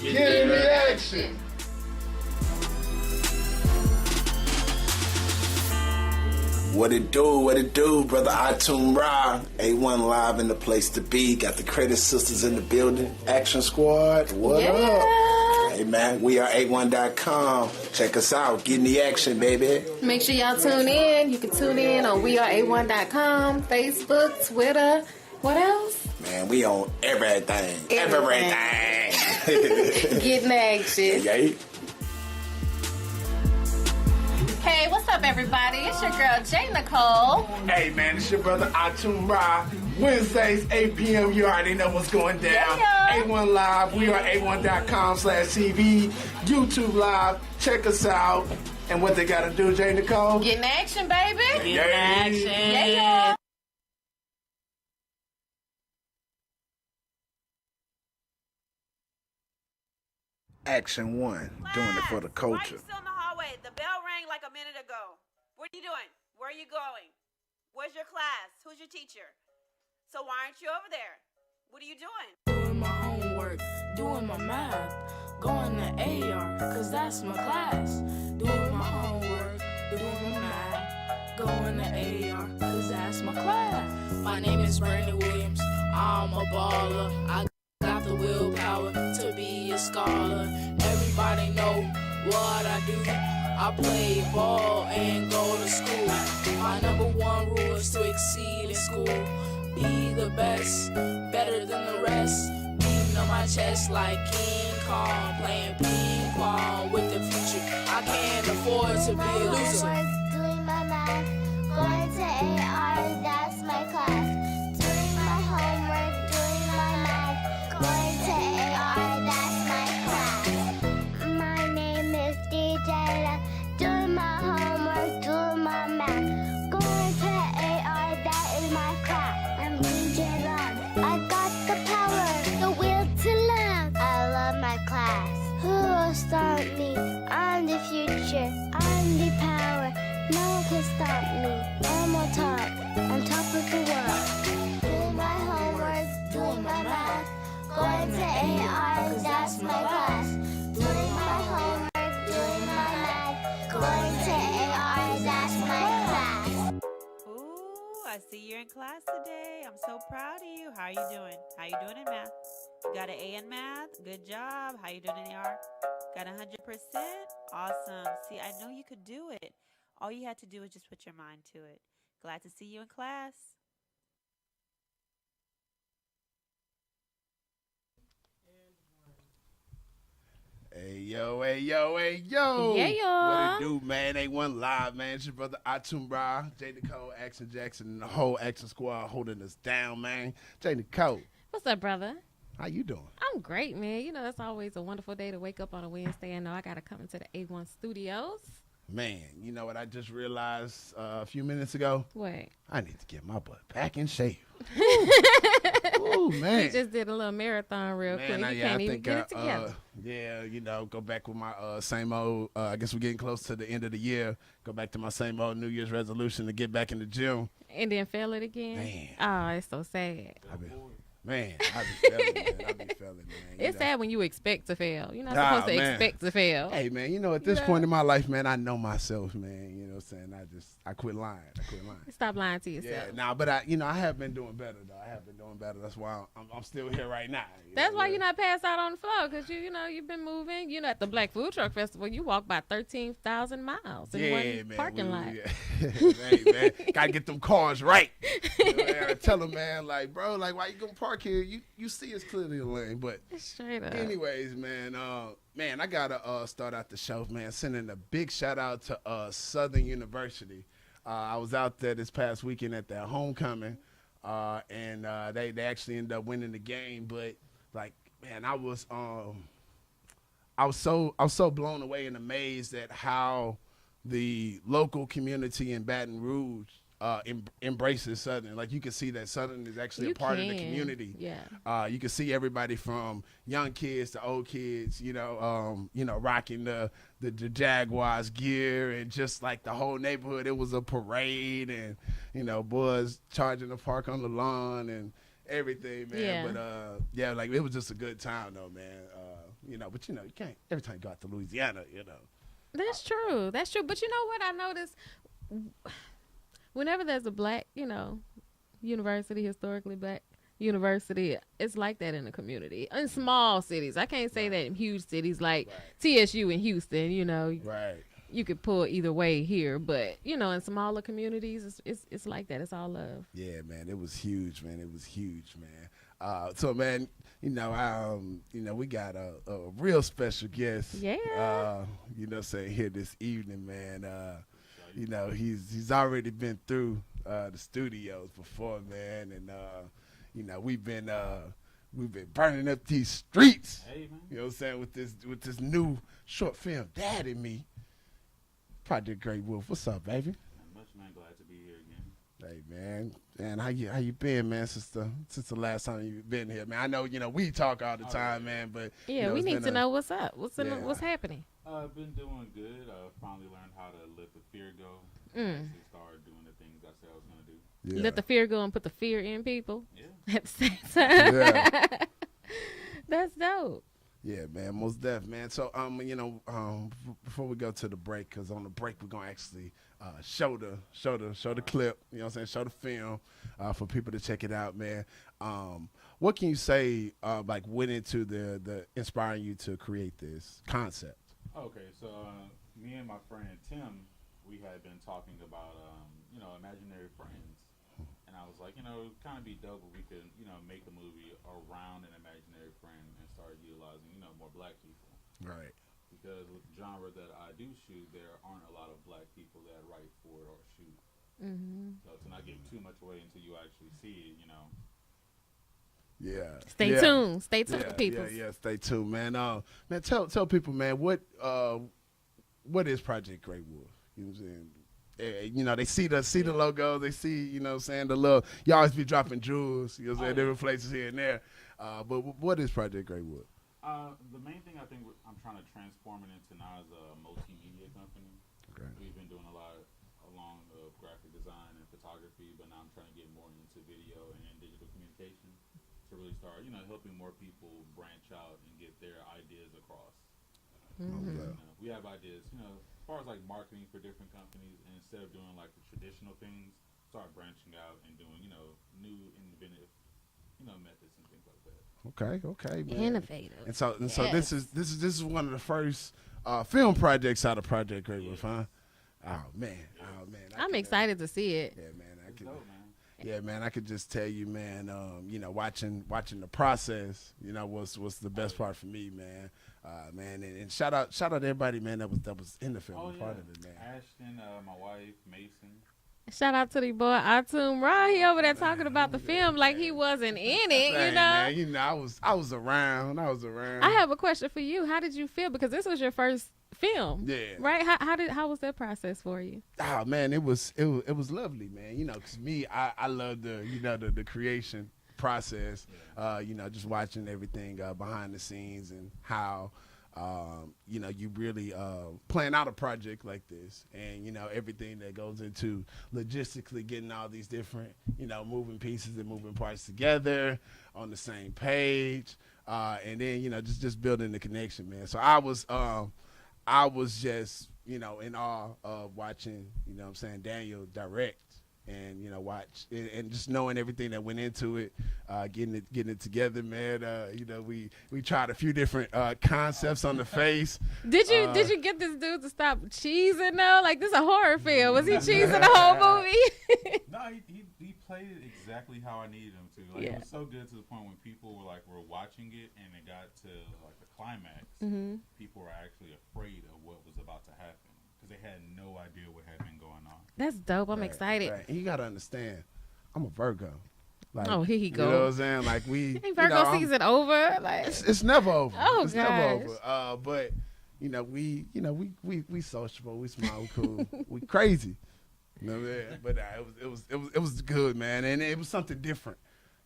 Get in the action. What it do, brother Atum Ra. A1 Live in the place to be. Got the Credit Sisters in the building. Action Squad, what up? Hey man, we are A1.com. Check us out. Get in the action, baby. Make sure y'all tune in. You can tune in on weareA1.com, Facebook, Twitter. What else? Man, we on everything. Everything. Get in action. Yay. Hey, what's up, everybody? It's your girl, J. Nicole. Hey man, it's your brother Atum Ra. Wednesdays, 8 p.m. You already know what's going down. Yeah. A1 Live. We are A1.com/TV. YouTube Live. Check us out. And what they gotta do, J. Nicole? Get in action, baby. Get in action. Yeah. Action 1. Doing it for the Why are culture. you still in the hallway? The bell rang like a minute ago. What are you doing? Where are you going? Where's your class? Who's your teacher? So why aren't you over there? What are you doing? Doing my homework, doing my math, going to AR, cause that's my class. Doing my homework, doing my math, going to AR, cause that's my class. My name is Brandon Williams, I'm a baller. I got the willpower to be a scholar. Everybody know what I do. I play ball and go to school. My number one rule is to exceed in school. Be the best, better than the rest. Beating on my chest like King Kong, playing ping pong with the future. I can't afford to be a loser. Doing my math, going to AR, that's my class. Doing my homework, doing my math, going to AR, that's my class. My name is DJ Love, doing my homework, doing my math, going to AR, that is my class. I'm DJ Love, I got the power, the will to learn. I love my class. Who will stop me? I'm the future, I'm the power. No one can stop me. I'm on top of the world. Doing my homework, doing my math, going to AR, that's my class. Doing my homework, doing my math, going to AR, that's my class. Ooh, I see you're in class today. I'm so proud of you. How are you doing? How you doing in math? You got an A in math? Good job. How you doing in AR? Got 100%? Awesome. See, I know you could do it. All you had to do was just put your mind to it. Glad to see you in class. Hey yo, hey yo, hey yo. Yeah, y'all. What it do, man? A1 Live, man. It's your brother Atum Ra, J. Nicole, Action Jackson, and the whole Action Squad holding us down, man. J. Nicole, What's up, brother? how you doing? I'm great, man. You know, it's always a wonderful day to wake up on a Wednesday and know I got to come into the A1 studios. Man, you know what I just realized a few minutes ago? What? I need to get my butt back in shape. Ooh, man. We just did a little marathon real quick. You can't even get it together. Yeah, you know, go back with my same old, I guess we're getting close to the end of the year. Go back to my same old New Year's resolution to get back in the gym. And then fail it again? Man. Oh, it's so sad. I be feeling, man. You It's know. sad when you expect to fail. You're not Ah, supposed to man. expect to fail. Hey, man, you know, at this point in my life, man, I know myself, man. You know what I'm saying? I quit lying. Stop lying to yourself. Yeah, nah, but I have been doing better, though. I have been doing better. That's why I'm still here right now. That's why yeah. you're not passed out on the floor, because you've been moving. You know, at the Black Food Truck Festival, you walked by 13,000 miles in one parking lot. Yeah. Hey, man, gotta get them cars right. You know, I tell them, man, like, bro, like, why you gonna park here? You see us clearly in the lane, but Straight up. anyways, man, I gotta start out the show, man, sending a big shout out to Southern University. I was out there this past weekend at their homecoming, and they actually ended up winning the game. But like, man, I was so blown away and amazed at how the local community in Baton Rouge embraces Southern. Like, you can see that Southern is actually a part of the community. Yeah. You can see everybody from young kids to old kids, rocking the Jaguars gear, and just like the whole neighborhood. It was a parade, and boys charging the park on the lawn and everything, man. Yeah. But like, it was just a good time though, man. but you can't every time you go out to Louisiana, That's true. That's true. But you know what I noticed? Whenever there's a black, university, historically black university, it's like that in the community. In small cities. I can't say that in huge cities like TSU in Houston, Right. You could pull either way here, but in smaller communities, it's like that. It's all love. Yeah, man, it was huge, man. It was huge, man. So, man, we got a real special guest. Yeah. Saying here this evening, man. He's already been through the studios before, man, and we've been burning up these streets. Hey, man. You know what I'm saying, with this new short film, Dad and Me. Project Grey Wolf. What's up, baby? Not much, man. Glad to be here again. Hey, man, how you been, man? Since the last time you've been here, man. I know we talk all the time, man, but yeah, we need to know what's up. What's happening? I've been doing good. Finally learned how to let the fear go. Mm. Actually started doing the things I said I was gonna do. Yeah. Let the fear go and put the fear in people Yeah. at the same time. Yeah. That's dope. Yeah, man, most def, man. So, before we go to the break, because on the break we're gonna actually show the clip. You know what I'm saying? Show the film for people to check it out, man. What can you say went into the inspiring you to create this concept? Okay, so me and my friend Tim, we had been talking about imaginary friends, and I was like, kind of be dope if we could make a movie around an imaginary friend and start utilizing more black people. Right. Because with the genre that I do shoot, there aren't a lot of black people that write for it or shoot. Mm-hmm. So to not give too much away until you actually see it, Yeah. Stay tuned. Stay tuned, people. Yeah. Stay tuned, man. Man, tell people, man, what is Project Grey Wolf? You know what I'm saying? They see the logo, they see, the little, you always be dropping jewels, different places here and there. But what is Project Grey Wolf? The main thing I think I'm trying to transform it into now is a multimedia company. Okay. We've been doing a lot along of graphic design and photography, but now I'm trying to get more into video and digital communication to really start, helping more people branch out and get their ideas across. Mm-hmm. We have ideas, as far as like marketing for different companies, and instead of doing like the traditional things, start branching out and doing, new innovative, methods and things like that. Okay, man. Innovative. And so this is one of the first film projects out of Project Grey Wolf, huh? Oh man. I'm excited to see it. Yeah, man. It's dope, man. Yeah, man. I could just tell you, man. Watching the process, was the best part for me, man. Man, and shout out to everybody, man. That was in the film, part of it, man. Ashton, my wife, Mason. Shout out to the boy Atum Ra. He over there talking about the film like he wasn't in it, Hey, man, I was around. I have a question for you. How did you feel? Because this was your first film. Yeah. Right? How was that process for you? Oh man, it was lovely, man. Because me, I love the creation process. Just watching everything behind the scenes and how you really plan out a project like this, and everything that goes into logistically getting all these different moving pieces and moving parts together on the same page, and then just building the connection, man. So I was just in awe of watching Daniel direct. And watch and just knowing everything that went into it, getting it together, man. We tried a few different concepts on the face. Did you get this dude to stop cheesing though? Like, this is a horror film. Was he cheesing the whole movie? No, he played it exactly how I needed him to. Like, it was so good to the point when people were watching it and it got to like the climax. Mm-hmm. People were actually afraid of what was about to happen because they had no idea what had been going on. That's dope. I'm excited. Right. And you gotta understand, I'm a Virgo. Like, Oh, here he go. You know what I'm saying? Like we Ain't Virgo season over? Like, it's never over. Oh, it's never over. But we sociable, we smile, we cool, we crazy. You know what I'm saying? But it was good, man, and it was something different.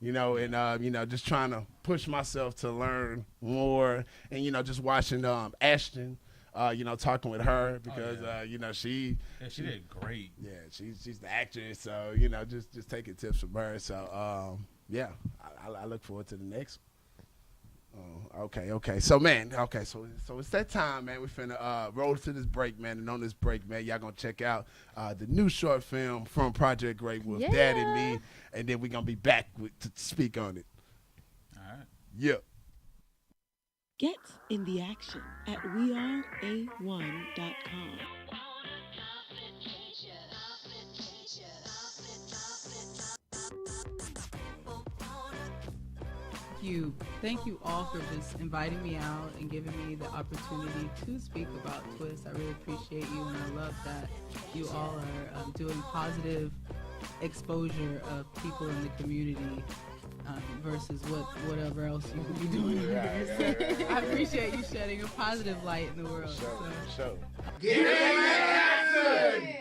And just trying to push myself to learn more, and just watching Ashton. Talking with her because she did great. Yeah, she's the actress, so just taking tips from her. So I look forward to the next Okay. So, man, so it's that time, man. We finna roll to this break, man. And on this break, man, y'all gonna check out the new short film from Project Grey Wolf, Dad and Me, and then we gonna be back to speak on it. All right. Yep. Get in the action at weareA1.com. Thank you all for just inviting me out and giving me the opportunity to speak about Twist. I really appreciate you, and I love that you all are doing positive exposure of people in the community versus whatever else you could be doing. Right. I appreciate you shedding a positive light in the world. Show. Get in action!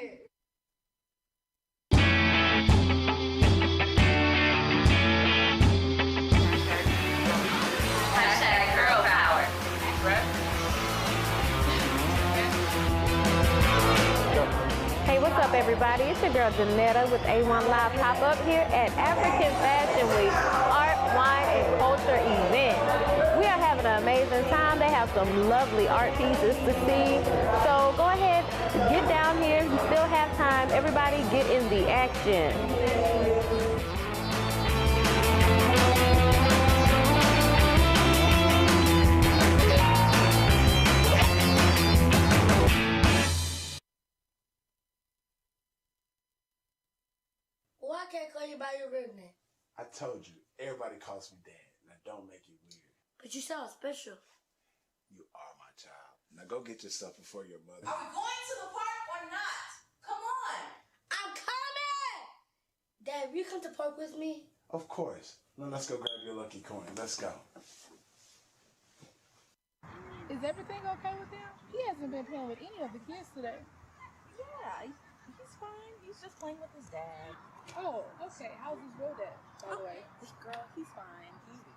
Hey, what's up, everybody? It's your girl Janetta with A1 Live Pop-Up here at African Fashion Week Art, Wine, and Culture event. We are having an amazing time. They have some lovely art pieces to see. So go ahead, get down here. You still have time. Everybody get in the action. Why can't I call you by your real name? I told you, everybody calls me Dad. Now don't make it weird. But you sound special. You are my child. Now go get yourself before your mother. Are we going to the park or not? Come on. I'm coming! Dad, will you come to the park with me? Of course. Now let's go grab your lucky coin. Let's go. Is everything okay with him? He hasn't been playing with any of the kids today. Yeah, he's fine. He's just playing with his dad. Oh, okay. How's his real dad, by the way? This girl, he's fine.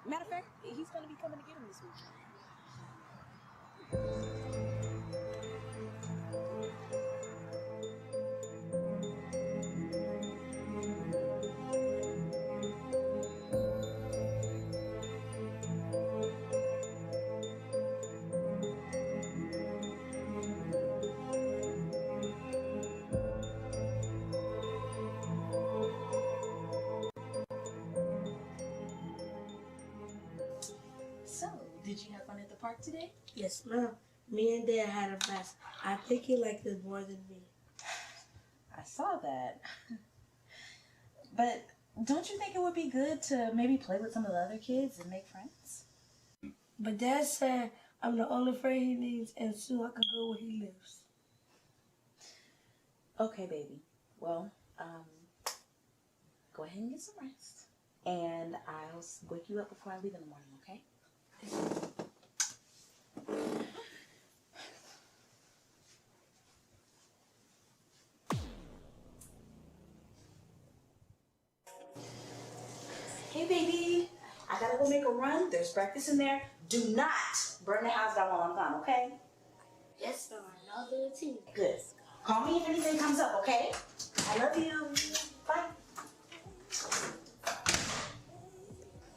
Matter of fact, he's going to be coming to get him this week. So, did you have fun at the park today? Yes, ma'am. Me and Dad had a blast. I think he liked it more than me. I saw that. But don't you think it would be good to maybe play with some of the other kids and make friends? But Dad said I'm the only friend he needs, and soon I can go where he lives. Okay, baby. Well, go ahead and get some rest. And I'll wake you up before I leave in the morning, okay? Hey, baby. I gotta go make a run. There's breakfast in there. Do not burn the house down while I'm gone, okay? Yes, ma'am. I'll do it too. Good. Call me if anything comes up, okay? I love you. Bye.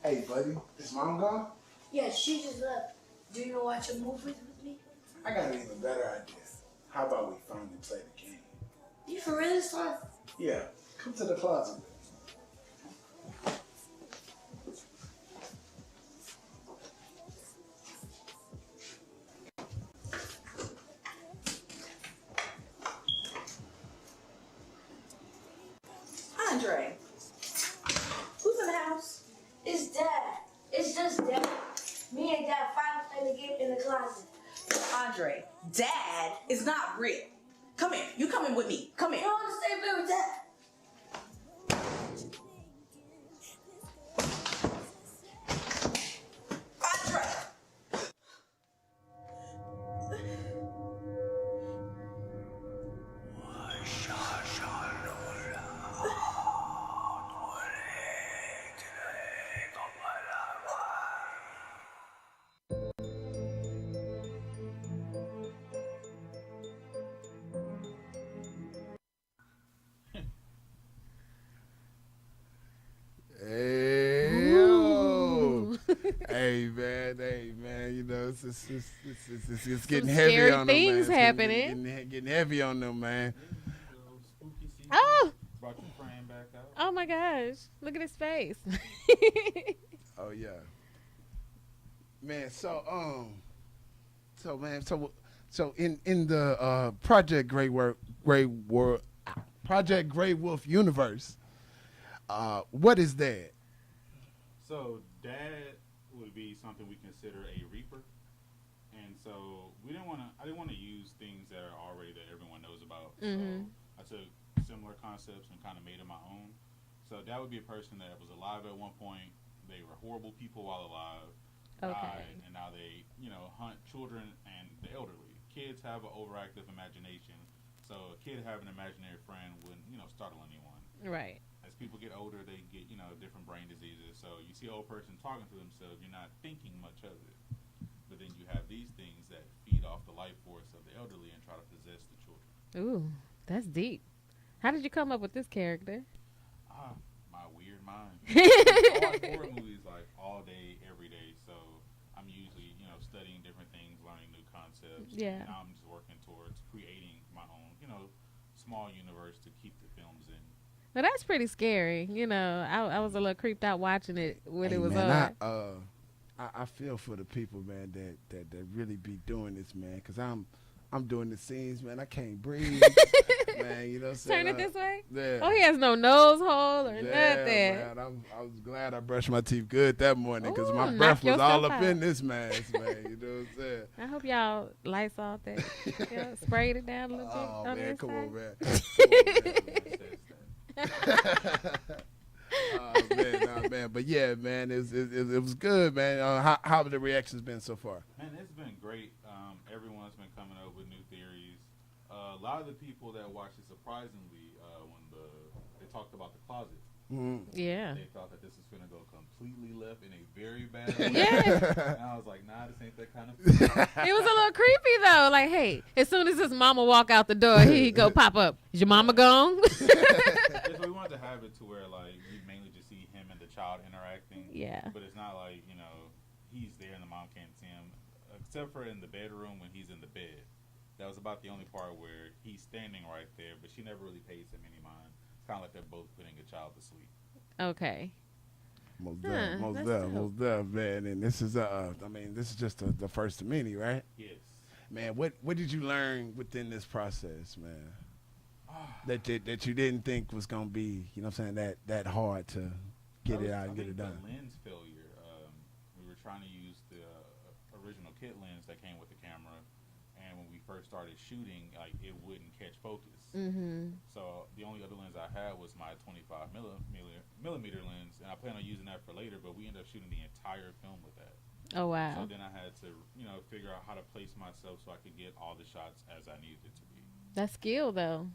Hey, buddy. Is Mom gone? Yeah, she just left. Do you want to watch a movie with me? I got an even better idea. How about we finally play the game? You for real this time? Yeah. Come to the closet. Andre, who's in the house? It's Dad. It's just Dad. Me and Dad finally played the game in the closet. Andre, Dad is not real. Come here. You coming with me. Come here. You want to stay there with Dad? Andre! Hey, yo. Hey man, you know it's getting Some heavy scary on them. things Man. happening. Getting heavy on them, man. Spooky season. Oh, Brought your friend back out. oh my gosh! Look at his face. Oh yeah, man. So in the Project Project Grey Wolf universe, what is that? So Dad would be something we consider a reaper, and so I didn't want to use things that are already that everyone knows about. Mm-hmm. So I took similar concepts and kind of made them my own. So that would be a person that was alive at one point. They were horrible people while alive, died, and now they hunt children and the elderly. Kids have an overactive imagination, so a kid having an imaginary friend wouldn't startle anyone. Right. As people get older, they get different brain diseases. So you see an old person talking to themselves, you're not thinking much of it. But then you have these things that feed off the life force of the elderly and try to possess the children. Ooh, that's deep. How did you come up with this character? My weird mind. I watch horror movies like all day, every day. So I'm usually studying different things, learning new concepts. Yeah. And now I'm just working towards creating my own small universe to keep the films in. Well, that's pretty scary. I was a little creeped out watching it when it was man, on. I feel for the people, man, that really be doing this, man, because I'm doing the scenes, man. I can't breathe, man. You know what I'm saying? Turn it this way. Yeah. Oh, he has no nose hole or nothing. Man, I was glad I brushed my teeth good that morning because my Ooh, breath knock was all yourself up out. in this mask, man. You know what I'm saying? I hope y'all Lysol that. Sprayed it down a little bit. Oh on man, this come side. on, man. Man, but yeah, man, it was good, man. How have the reactions been so far? Man, it's been great. Everyone's been coming up with new theories. A lot of the people that watched it, surprisingly, when they talked about the closet, Yeah. they thought that this was going to go completely left in a very bad way. Yeah. And I was like, nah, this ain't that kind of film. It was a little creepy though. Like, hey, as soon as his mama walk out the door, he go pop up. Is your mama gone? Yeah, so we wanted to have it to where you mainly just see him and the child interacting. Yeah. But it's not like he's there and the mom can't see him, except for in the bedroom when he's in the bed. That was about the only part where he's standing right there, but she never really pays him any mind. It's kind of like they're both putting a child to sleep. Okay. Most that's deaf, man. And this is this is just the first of many, right? Yes. Man, what did you learn within this process, man? That you didn't think was gonna be, that hard to get it out and get it done. The lens failure. We were trying to use the original kit lens that came with the camera, and when we first started shooting, it wouldn't catch focus. Mm-hmm. So the only other lens I had was my 25 millimeter lens, and I plan on using that for later. But we ended up shooting the entire film with that. Oh wow. So then I had to, figure out how to place myself so I could get all the shots as I needed it to be. That's skill though.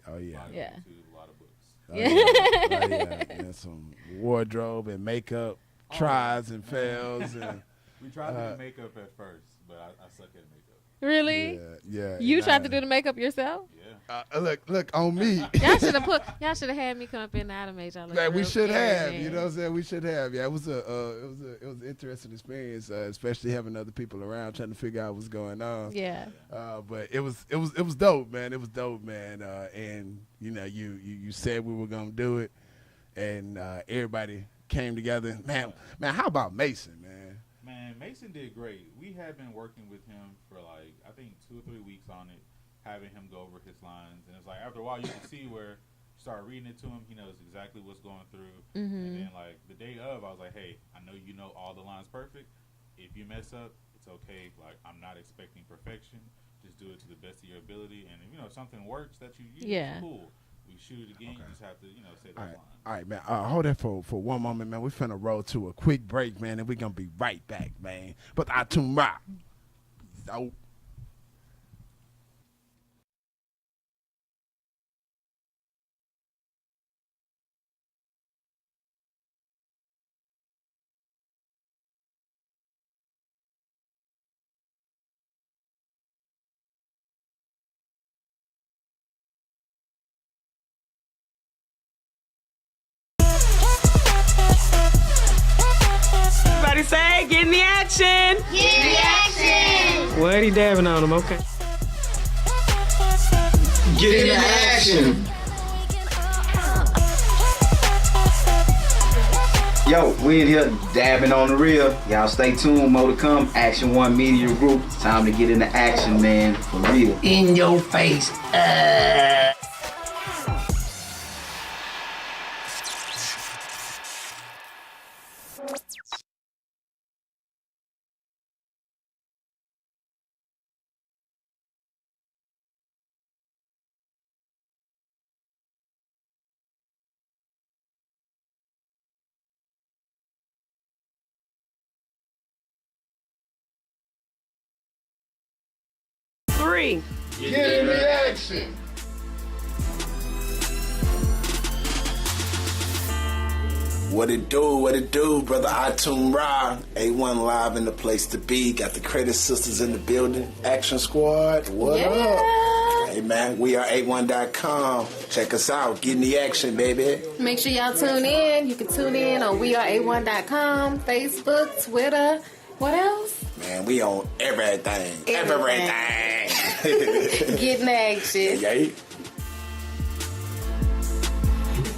Oh yeah. A lot of Yeah. YouTube, a lot of books. Yeah. And some wardrobe and makeup tries and fails and We tried to do makeup at first, but I suck at makeup. Really? Yeah. You and tried to do the makeup yourself? Yeah. Look on me. Y'all should have had me come up in there to make y'all look Man, we real should scary, have. man. You know what I'm saying? We should have. Yeah, it was an interesting experience, especially having other people around trying to figure out what's going on. Yeah. But it was dope, man. It was dope, man. And you said we were gonna do it, and everybody came together. Man, how about Mason, man? Man, Mason did great. We had been working with him for I think 2 or 3 weeks on it, having him go over his lines. And it's after a while you can see where you start reading it to him, he knows exactly what's going through. And then the day of, I was like, hey, I know you know all the lines perfect. If you mess up, it's okay. I'm not expecting perfection. Just do it to the best of your ability. And if something works that you use, it's cool. We shoot it again, you just have to, say those lines. All right, man. Hold that for one moment, man. We're finna roll to a quick break, man, and we're gonna be right back, man. But Atum Ra. So. say, get in the action. Get in the action. What he dabbing on him? Okay. Get in the action. Yo, we in here dabbing on the real. Y'all stay tuned, more to come. Action One Media Group. Time to get into action, man. For real. In your face. Three. Get in the action. What it do, brother Atum Ra. A1 Live in the place to be. Got the Credit Sisters in the building. Action Squad, what up? Hey man, we are A1.com. Check us out. Get in the action, baby. Make sure y'all tune in. You can tune in on weareA1.com, Facebook, Twitter. What else? Man, we on everything. Everything. Getting action. Yay.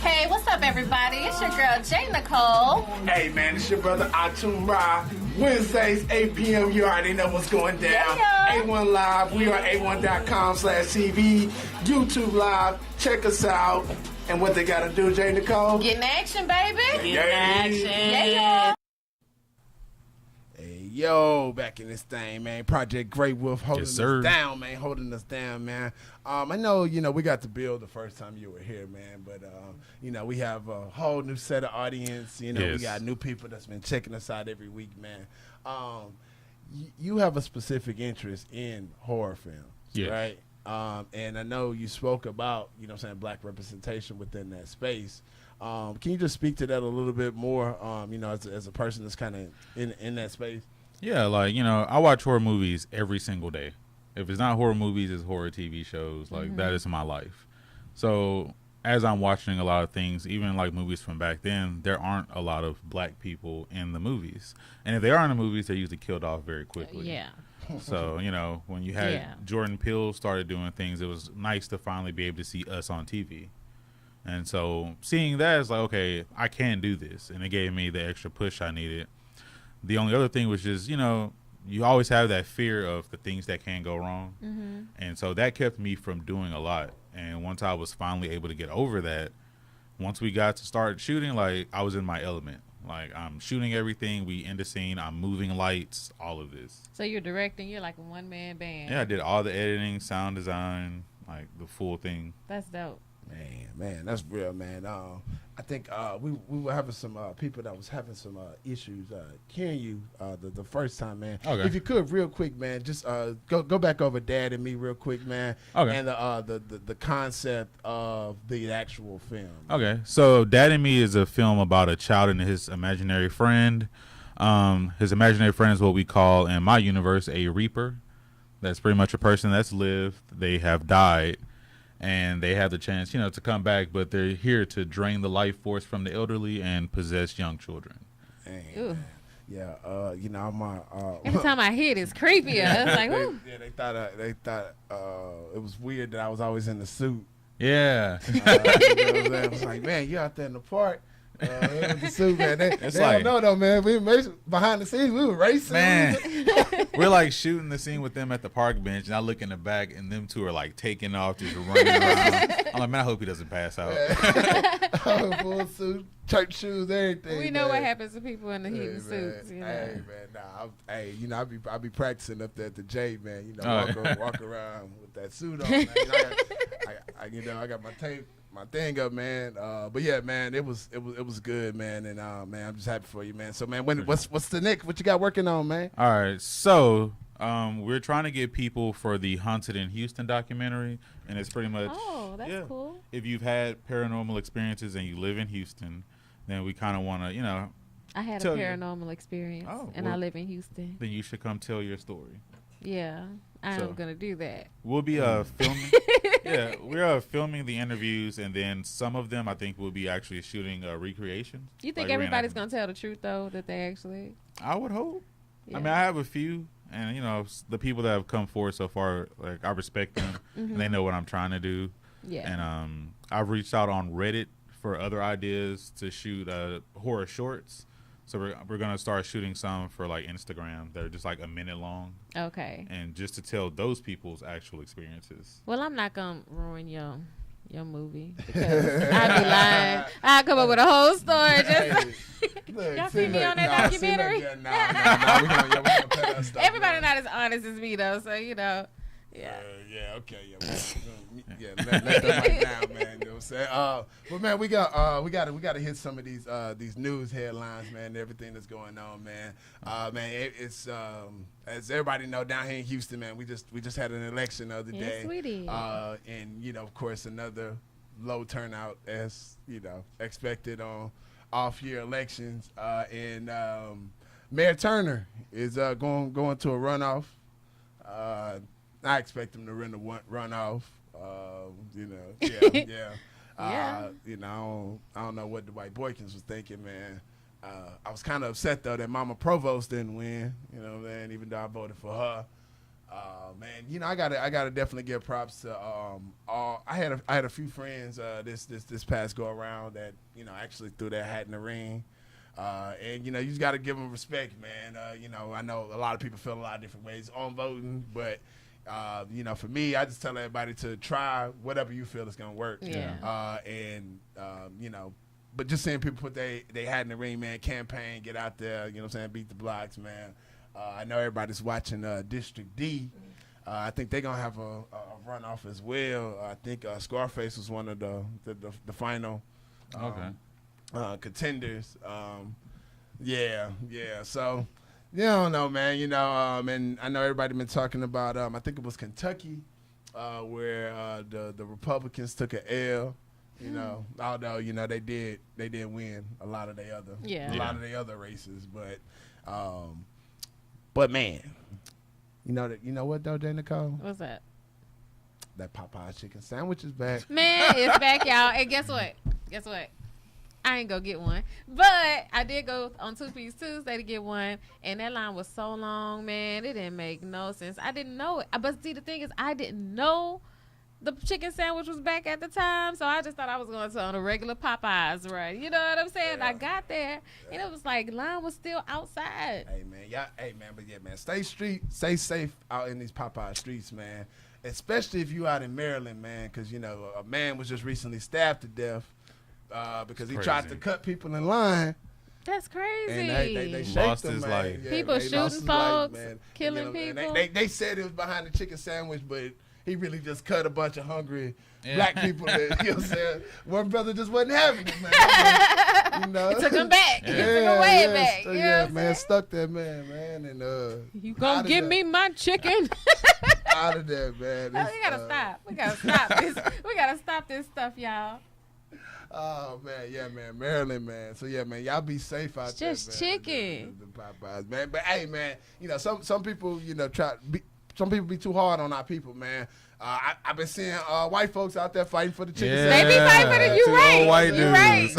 Hey, what's up, everybody? It's your girl, J. Nicole. Hey man, it's your brother Atum Ra. Wednesdays, 8 p.m. You already know what's going down. A1 Live. We are A1.com/TV. YouTube Live. Check us out. And what they gotta do, J. Nicole? Getting action, baby. Getting action. Yeah. Yo, back in this thing, man. Project Grey Wolf holding Yes, us sir. down, man. Holding us down, man. I know, we got to build the first time you were here, man. But, we have a whole new set of audience. We Yes. got new people that's been checking us out every week, man. You have a specific interest in horror films, Yes. right? And I know you spoke about, black representation within that space. Can you just speak to that a little bit more, as a person that's kind of in that space? Yeah, I watch horror movies every single day. If it's not horror movies, it's horror TV shows. That is my life. So as I'm watching a lot of things, even like movies from back then, there aren't a lot of black people in the movies. And if they are in the movies, they're usually killed off very quickly. Yeah. So, when you had Jordan Peele started doing things, it was nice to finally be able to see us on TV. And so seeing that is like, okay, I can do this. And it gave me the extra push I needed. The only other thing was just, you always have that fear of the things that can go wrong. Mm-hmm. And so that kept me from doing a lot. And once I was finally able to get over that, once we got to start shooting, I was in my element. I'm shooting everything. We end the scene. I'm moving lights, all of this. So you're directing. You're like a one-man band. Yeah, I did all the editing, sound design, the full thing. That's dope. Man, that's real, man. I think we were having some people that was having some issues hearing you the first time, man. Okay. If you could, real quick, man, just go back over Dad and Me real quick, man. Okay. And the concept of the actual film. Okay, so Dad and Me is a film about a child and his imaginary friend. His imaginary friend is what we call, in my universe, a Reaper. That's pretty much a person that's lived. They have died. And they have the chance, to come back, but they're here to drain the life force from the elderly and possess young children. Ooh. Yeah, my Every time I hear it, it's creepier. It's like, ooh. they thought it was weird that I was always in the suit. Yeah. I was like, man, you out there in the park. In the suit, man. They don't know though, man. We behind the scenes, we were racing. Man, we're shooting the scene with them at the park bench, and I look in the back, and them two are taking off, just running around. I'm like, man, I hope he doesn't pass out. Full suit, church shoes, everything. We know what happens to people in the heated suits. Hey man, I be practicing up there at the J, man. Walk around with that suit on. Man. I got my tape. My thing up, man. But yeah, man, it was good, man, and man, I'm just happy for you, man. So, man, what's the next? What you got working on, man? All right, so we're trying to get people for the Haunted in Houston documentary, and it's pretty much that's cool. If you've had paranormal experiences and you live in Houston, then we kind of want to, I had a paranormal experience, and I live in Houston. Then you should come tell your story. Yeah, I'm So- gonna do that. We'll be filming. Yeah, we're filming the interviews, and then some of them I think we'll be actually shooting recreations. You think like everybody's reenactment. gonna tell the truth though? That they actually? I would hope. Yeah. I mean, I have a few, and the people that have come forward so far, like I respect them, and they know what I'm trying to do. Yeah. And I've reached out on Reddit for other ideas to shoot horror shorts. So we're gonna start shooting some for like Instagram. They're just like a minute long, Okay. and just to tell those people's actual experiences. Well, I'm not gonna ruin your movie because I'd be lying. I'll come up with a whole story. Just y'all see me on that documentary? Nah, we gonna put that stuff. Everybody not as honest as me though, so yeah. Yeah, okay, yeah, let that mic down, man. You know what I'm saying? But man, we gotta hit some of these news headlines, man. Everything that's going on, man. Man, it's as everybody know down here in Houston, man. We just had an election the other day. Yes, we did. And of course, another low turnout as expected on off-year elections. And Mayor Turner is going to a runoff. I expect him to run off. Yeah. Yeah. I don't know what Dwight Boykins was thinking, man. I was kind of upset though that Mama Provost didn't win. You know, man. Even though I voted for her, man. I gotta definitely give props to I had a few friends this past go around that actually threw their hat in the ring. And you just got to give them respect, man. I know a lot of people feel a lot of different ways on voting, but for me, I just tell everybody to try whatever you feel is gonna work. Yeah. But just seeing people put they hat in the ring, man, campaign, get out there, beat the blocks, man. I know everybody's watching District D. I think they're gonna have a runoff as well. I think Scarface was one of the final contenders. Yeah. So. Yeah, I don't know, man. And I know everybody been talking about. I think it was Kentucky, where the Republicans took an L. Although they did win a lot of their other races, but man, you know what though, J. Nicole? What's that? That Popeyes chicken sandwich is back. Man, it's back, y'all. And guess what? I ain't go get one, but I did go on 2-Piece Tuesday to get one, and that line was so long, man. It didn't make no sense. I didn't know it, but see, the thing is, I didn't know the chicken sandwich was back at the time, so I just thought I was going to on a regular Popeyes, right? You know what I'm saying? I got there, and it was like line was still outside. Hey man, stay safe out in these Popeye streets, man. Especially if you out in Maryland, man, because a man was just recently stabbed to death. Because he tried to cut people in line. That's crazy. And they lost him, his man. life. Yeah, people shooting folks, killing people. They said it was behind the chicken sandwich, but he really just cut a bunch of hungry black people. You know what I'm saying? One brother just wasn't having it, man. It took him back. He took him way back. So, you know what I'm man, saying? stuck that man. And You gonna give me my chicken? Out of there, man. We gotta stop. We gotta stop this. We gotta stop this stuff, y'all. Oh man, yeah, man, Maryland, man. So yeah, man, y'all be safe out there. Just chicken. The Popeyes, man. But hey, man, some people, some people be too hard on our people, man. I've been seeing white folks out there fighting for the chicken. They be fighting for the. You right. White You right. dudes.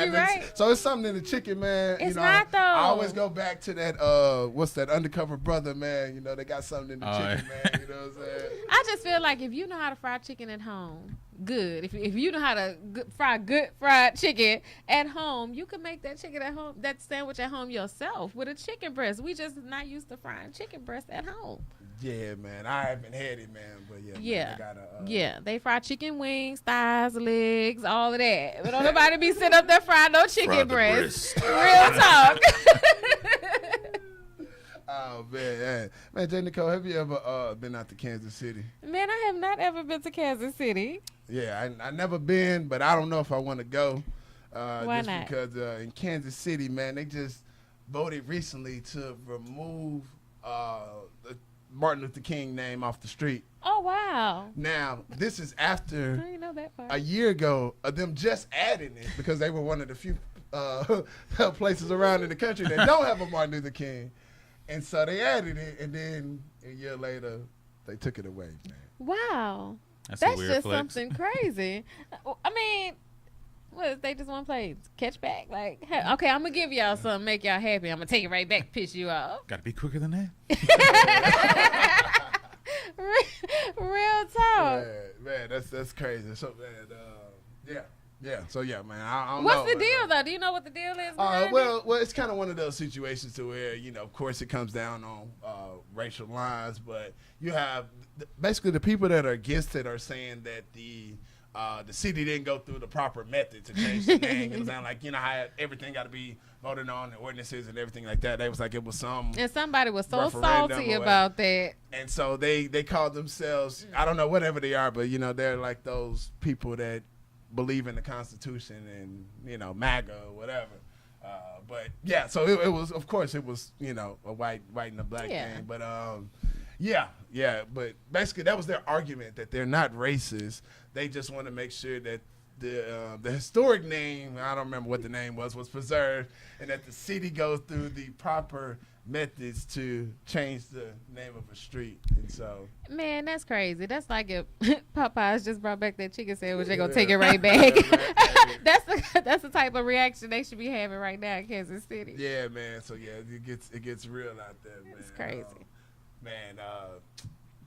You right. So it's something in the chicken, man. It's not though. I always go back to that. What's that undercover brother, man? They got something in the chicken, man. You know what I'm saying? I just feel like if you know how to fry chicken at home, good. If you know how to fry good fried chicken at home, you can make that chicken at home, that sandwich at home yourself with a chicken breast. We just not used to frying chicken breast at home. Yeah, man. I haven't had it, man. But yeah, Yeah. Man, They fry chicken wings, thighs, legs, all of that. But don't nobody be sitting up there frying no chicken breast. Real talk. Oh man, J. Nicole, have you ever been out to Kansas City? Man, I have not ever been to Kansas City. Yeah, I never been, but I don't know if I want to go. Why just not? Because in Kansas City, man, they just voted recently to remove the Martin Luther King name off the street. Oh wow! Now this is after I didn't know that part. a year ago of them just adding it because they were one of the few places around in the country that don't have a Martin Luther King. And so they added it, and then a year later, they took it away, man. Wow. That's That's a weird just flex. something crazy. I mean, what, they just want to play catch back? Like, hey, okay, I'm going to give y'all something, make y'all happy. I'm going to take it right back, piss you off. Got to be quicker than that. Real talk. Man, that's crazy. So, man, yeah. So, yeah, man, I don't know. What's the deal, though? Do you know what the deal is? behind it? Well, it's kind of one of those situations to where, of course, it comes down on racial lines, but you have basically the people that are against it are saying that the city didn't go through the proper method to change the name. It was like, how everything got to be voted on, the ordinances and everything like that. They was like, it was some. And somebody was so referendum salty or about that. And so they called themselves, I don't know, whatever they are, but, they're like those people that believe in the Constitution and, MAGA or whatever. But, yeah, so it was, of course, it was, a white and a black thing. But, but basically that was their argument, that they're not racist. They just want to make sure that the historic name, I don't remember what the name was preserved, and that the city goes through the proper methods to change the name of a street. And so, man, that's crazy. That's like if Popeyes just brought back that chicken sandwich, they're gonna take it right back. That's the type of reaction they should be having right now in Kansas City. Yeah, man. So yeah, it gets real out there, man. It's crazy.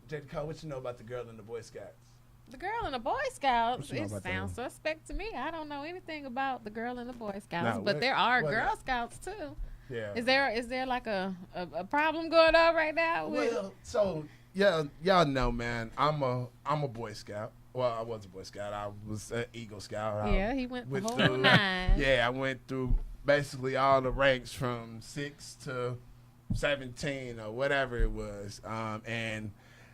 J.D. Cole, what you know about the girl in the Boy Scouts? The girl in the Boy Scouts, What you know it about sounds that? suspect to me. I don't know anything about the girl in the Boy Scouts, Nah, but what- there are what- Girl Scouts too. Yeah. Is there like a problem going on right now? Well, so yeah, y'all know, man. I'm a Boy Scout. Well, I was a Boy Scout. I was an Eagle Scout. Yeah, he went the whole nine. Yeah, I went through basically all the ranks from 6 to 17 or whatever it was. And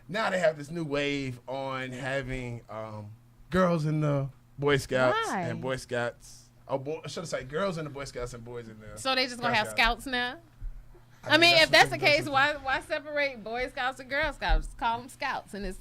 now they have this new wave on having girls in the Boy Scouts Why? and Boy Scouts. Oh, should I say girls in the Boy Scouts and boys in the. So they just gonna Girl have scouts now? I mean, mean, that's if that's the what- that's case, why separate Boy Scouts and Girl Scouts? Just call them Scouts, and it's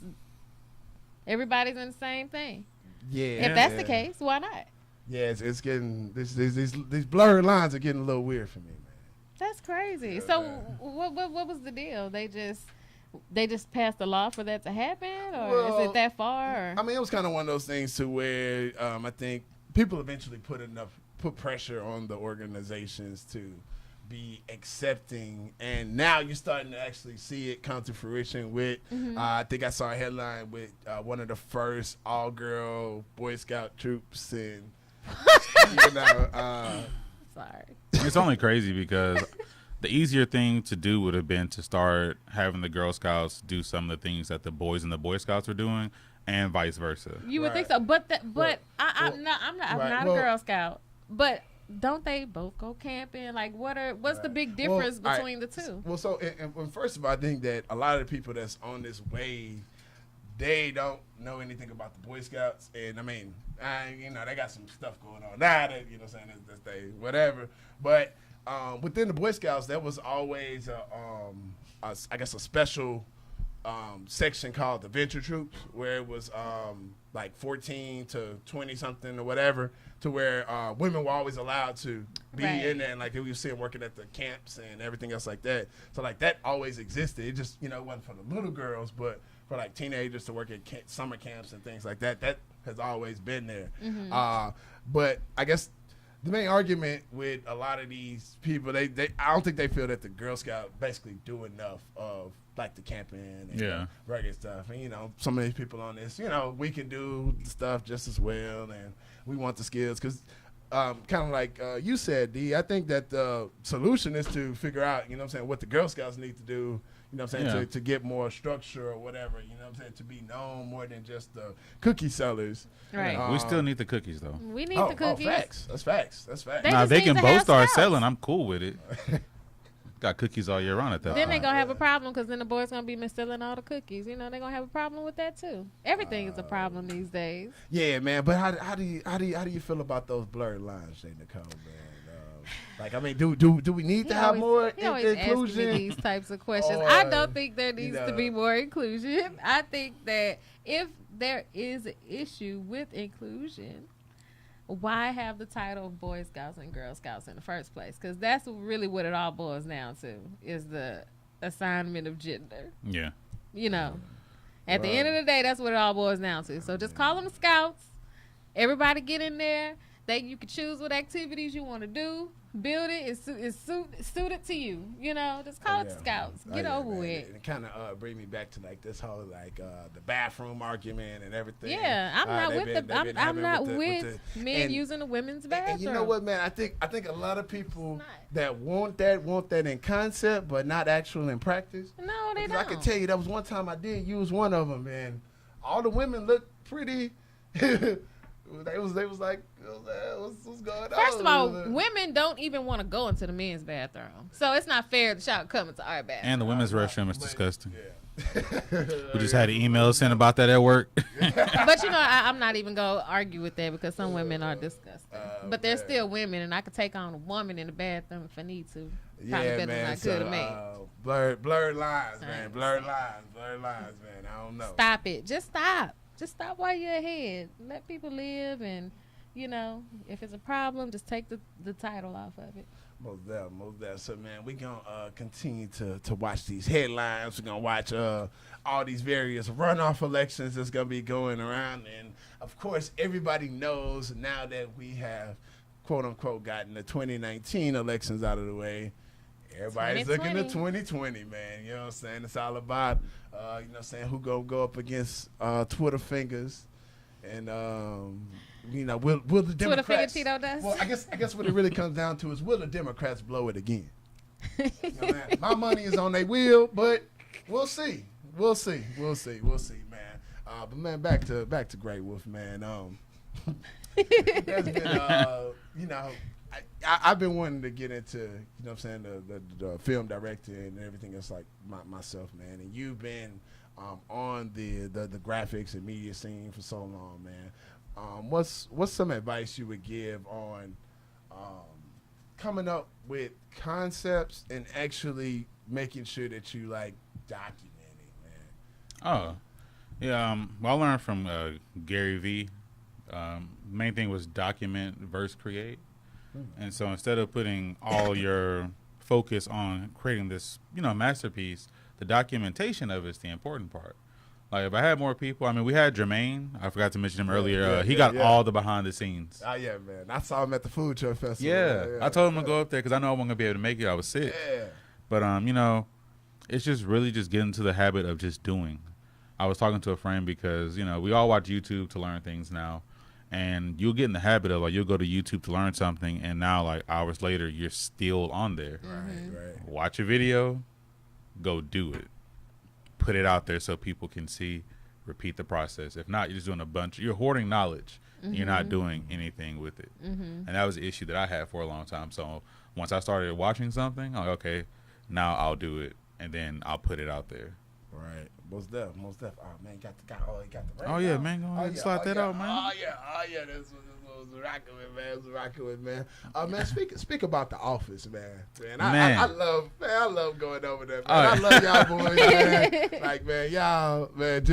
everybody's in the same thing. Yeah. If that's yeah. the case, why not? Yeah, it's getting these blurred lines are getting a little weird for me, man. That's crazy. So what was the deal? They just passed a law for that to happen, or is Well, it that far? Or? I mean, it was kind of one of those things to where I think people eventually put pressure on the organizations to be accepting, and now you're starting to actually see it come to fruition with I think I saw a headline with one of the first all-girl Boy Scout troops, and Sorry. It's only crazy because the easier thing to do would have been to start having the Girl Scouts do some of the things that the boys in the Boy Scouts were doing, and vice versa. You would think so, but I'm not a Girl Scout. But don't they both go camping? Like, what's the big difference between the two? Well, so and first of all, I think that a lot of the people that's on this wave, they don't know anything about the Boy Scouts, and I mean, they got some stuff going on now that that's they whatever. But within the Boy Scouts, there was always I guess a special section called the Venture Troops, where it was like 14 to 20 something or whatever, to where women were always allowed to be in there, and like we see them working at the camps and everything else like that. So like that always existed. It just it wasn't for the little girls, but for like teenagers to work at summer camps and things like that. That has always been there. But I guess the main argument with a lot of these people, I don't think they feel that the Girl Scout basically do enough of like the camping and regular stuff. And some of these people on this, we can do stuff just as well, and we want the skills because kind of like you said, D, I think that the solution is to figure out, what the Girl Scouts need to do, to get more structure or whatever, to be known more than just the cookie sellers. Right. We still need the cookies though. We need the cookies. Facts. That's facts. That's facts. They Now just they need can to both have start scouts. selling. I'm cool with it. Got cookies all year round at that Then point. they're gonna have a problem because then the boys gonna be stealing all the cookies. They're gonna have a problem with that too. Everything is a problem these days. Yeah, man. But how do you feel about those blurred lines, Jay Nicole, man? Do we need to have more He always asking me inclusion? these types of questions. Or, I don't think there needs to be more inclusion. I think that if there is an issue with inclusion, why have the title of Boy Scouts and Girl Scouts in the first place? Because that's really what it all boils down to, is the assignment of gender. Yeah. You know, at the end of the day, that's what it all boils down to. So just call them scouts. Everybody get in there. You can choose what activities you want to do. Build it. It's suited to you. You know, just call it the scouts. Get over with. It kind of bring me back to like this whole like the bathroom argument and everything. Yeah, I'm not with men using the women's bathroom. And you know what, man? I think a lot of people that want that in concept, but not actual in practice. No, they don't. I can tell you that was one time I did use one of them, and all the women looked pretty. They was like, what's going on? First of all, women don't even want to go into the men's bathroom, so it's not fair to y'all come into our bathroom. And the women's restroom is disgusting. We just had an email sent about that at work. But you know, I'm not even gonna argue with that because some women are disgusting. But they're still women, and I could take on a woman in the bathroom if I need to. Probably better than I could have made. Blurred lines, man. Blurred lines, man. I don't know. Stop it. Just stop. Just stop while you're ahead. Let people live, and you know, if it's a problem, just take the title off of it. Most definitely. So, man, we gonna continue to watch these headlines. We're gonna watch all these various runoff elections that's gonna be going around, and of course, everybody knows now that we have, quote unquote, gotten the 2019 elections out of the way. Everybody's looking to 2020, man. You know what I'm saying? It's all about, you know what I'm saying, who gonna go up against Twitter fingers. And, you know, will the Democrats... Twitter finger Tito does? Well, I guess what it really comes down to is, will the Democrats blow it again? You know, man, my money is on their wheel, but we'll see. We'll see, man. But, man, back to Grey Wolf, man. There's been, you know... I've been wanting to get into, you know what I'm saying, the film directing and everything else like myself, man. And you've been on the graphics and media scene for so long, man. What's some advice you would give on coming up with concepts and actually making sure that you like document it, man? Oh, yeah. Well, I learned from Gary Vee. Main thing was document versus create. And so instead of putting all your focus on creating this, you know, masterpiece, the documentation of it's the important part. Like if I had more people, I mean, we had Jermaine. I forgot to mention him earlier. He got all the behind the scenes. Oh yeah, man! I saw him at the food truck festival. Yeah, I told him to go up there because I know I wasn't gonna be able to make it. I was sick. Yeah. But you know, it's just really just getting to the habit of just doing. I was talking to a friend because you know we all watch YouTube to learn things now. And you'll get in the habit of like you'll go to YouTube to learn something, and now like hours later you're still on there. Right. Watch a video, go do it, put it out there so people can see. Repeat the process. If not, you're just doing you're hoarding knowledge. And you're not doing anything with it. And that was the issue that I had for a long time. So once I started watching something, I'm like, okay, now I'll do it, and then I'll put it out there. Right. Most def. Oh man, you got the Oh yeah, man, go ahead and slide that out, man. Oh yeah, that's what was rocking with, man. Man, speak about The Office, man. I love going over there, man. I love y'all boys, man. Like, man, y'all, man,